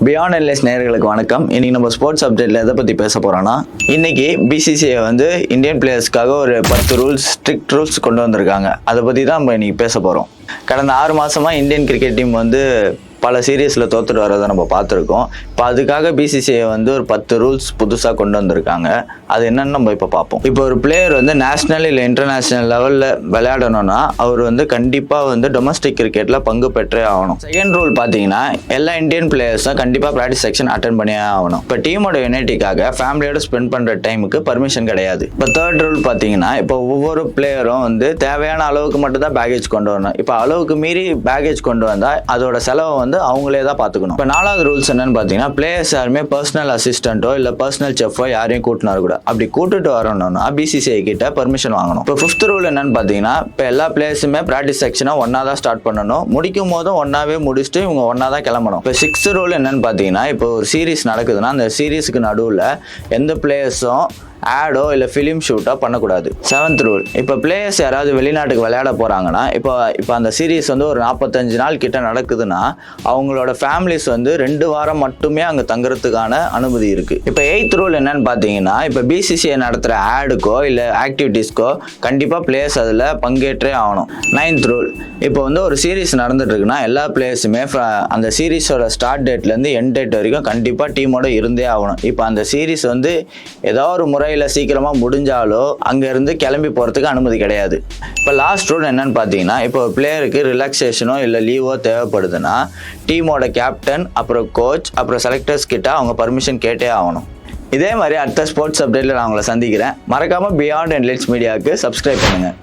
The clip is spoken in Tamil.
பியாண்ட் என்லைஸ் நேயர்களுக்கு வணக்கம். இன்னைக்கு நம்ம ஸ்போர்ட்ஸ் அப்டேட்ல எதை பத்தி பேச போறோம்னா, இன்னைக்கு பிசிசிஐ வந்து இந்தியன் பிளேயர்ஸ்க்காக ஒரு 10 ரூல்ஸ், ஸ்ட்ரிக்ட் ரூல்ஸ் கொண்டு வந்திருக்காங்க. அதை பத்தி தான் நம்ம இன்னைக்கு பேச போறோம். கடந்த 6 மாசமா இந்தியன் கிரிக்கெட் டீம் வந்து பல சீரீஸில் தோத்துட்டு வரதை நம்ம பார்த்துருக்கோம். இப்போ அதுக்காக பிசிசிஐ வந்து ஒரு 10 ரூல்ஸ் புதுசாக கொண்டு வந்திருக்காங்க. அது என்னன்னு நம்ம இப்போ பார்ப்போம். இப்போ ஒரு பிளேயர் வந்து நேஷனல் இல்லை இன்டர்நேஷனல் லெவலில் விளையாடணும்னா அவர் வந்து கண்டிப்பாக வந்து டொமஸ்டிக் கிரிக்கெட்டில் பங்கு பெற்றே ஆகணும். செகண்ட் ரூல் பார்த்தீங்கன்னா எல்லா இந்தியன் பிளேயர்ஸும் கண்டிப்பாக ப்ராக்டிஸ் செக்ஷன் அட்டென்ட் பண்ணியே ஆகணும். இப்போ டீமோட யூனிட்டிக்காக ஃபேமிலியோட ஸ்பெண்ட் பண்ணுற டைமுக்கு பர்மிஷன் கிடையாது. இப்போ தேர்ட் ரூல் பார்த்தீங்கன்னா இப்போ ஒவ்வொரு பிளேயரும் வந்து தேவையான அளவுக்கு மட்டும் தான் பேகேஜ் கொண்டு வரணும். இப்போ அளவுக்கு மீறி பேகேஜ் கொண்டு வந்தால் அதோட செலவை வந்து அவங்களே தான் பார்த்துக்கணும். இப்போ 4வது ரூல்ஸ் என்னன்னு பார்த்தீங்கன்னா, பிளேயர்ஸ் யாருமே பர்சனல் அசிஸ்டன்ட்டோ இல்லை பர்சனல் செஃப்போ யாரையும் கூட்டினு வரக்கூடாது. அப்படி கூட்டிட்டு வரணும்னா பிசிசிஐ கிட்ட பர்மிஷன் வாங்கணும். இப்போ 5th ரூல் என்னன்னு பார்த்தீங்கன்னா, இப்போ எல்லா பிளேயர்ஸுமே ப்ராக்டிஸ் செக்ஷனை ஒன்னா தான் ஸ்டார்ட் பண்ணணும். முடிக்கும் போதும் ஒன்னாவே முடிச்சுட்டு இவங்க ஒன்னா தான் கிளம்பணும். இப்போ 6th ரூல் என்னன்னு பார்த்தீங்கன்னா, இப்போ ஒரு சீரீஸ் நடக்குதுன்னா அந்த சீரீஸுக்கு நடுவில் எந்த பிளேயர்ஸும் ஆடோ இல்லை ஃபிலிம் ஷூட்டோ பண்ணக்கூடாது. 7th ரூல், இப்போ பிளேயர்ஸ் யாராவது வெளிநாட்டுக்கு விளையாட போகிறாங்கன்னா இப்போ அந்த சீரீஸ் வந்து ஒரு 45 நாள் கிட்ட நடக்குதுன்னா அவங்களோட ஃபேமிலிஸ் வந்து 2 வாரம் மட்டுமே அங்கே தங்குறதுக்கான அனுமதி இருக்குது. இப்போ 8th ரூல் என்னன்னு பார்த்தீங்கன்னா, இப்போ பிசிசிஐ நடத்துகிற ஆடுக்கோ இல்லை ஆக்டிவிட்டீஸ்க்கோ கண்டிப்பாக பிளேயர்ஸ் அதில் பங்கேற்றே ஆகணும். 9th ரூல், இப்போ வந்து ஒரு சீரீஸ் நடந்துட்டு இருக்குன்னா எல்லா பிளேயர்ஸுமே அந்த சீரீஸோட ஸ்டார்ட் டேட்லேருந்து எண்ட் டேட் வரைக்கும் கண்டிப்பாக டீமோட இருந்தே ஆகணும். இப்போ அந்த சீரீஸ் வந்து ஏதோ ஒரு முறை இல்லை சீக்கிரமாக முடிஞ்சாலோ அங்கேருந்து கிளம்பி போகிறதுக்கு அனுமதி கிடையாது. இப்போ லாஸ்ட் ரூல் என்னன்னு பார்த்தீங்கன்னா, இப்போ ஒரு பிளேயருக்கு ரிலாக்ஸேஷனோ இல்லை லீவோ தேவைப்படுதுன்னா டீமோட கேப்டன், அப்புறம் கோச், அப்புறம் செலக்டர்ஸ் கிட்ட அவங்க பர்மிஷன் கேட்டே ஆகணும். இதே மாதிரி அடுத்த ஸ்போர்ட்ஸ் அப்டேட்டில் நான் உங்களை சந்திக்கிறேன். மறக்காமல் பியாண்ட் என்லைட்ஸ் மீடியாவுக்கு சப்ஸ்கிரைப் பண்ணுங்கள்.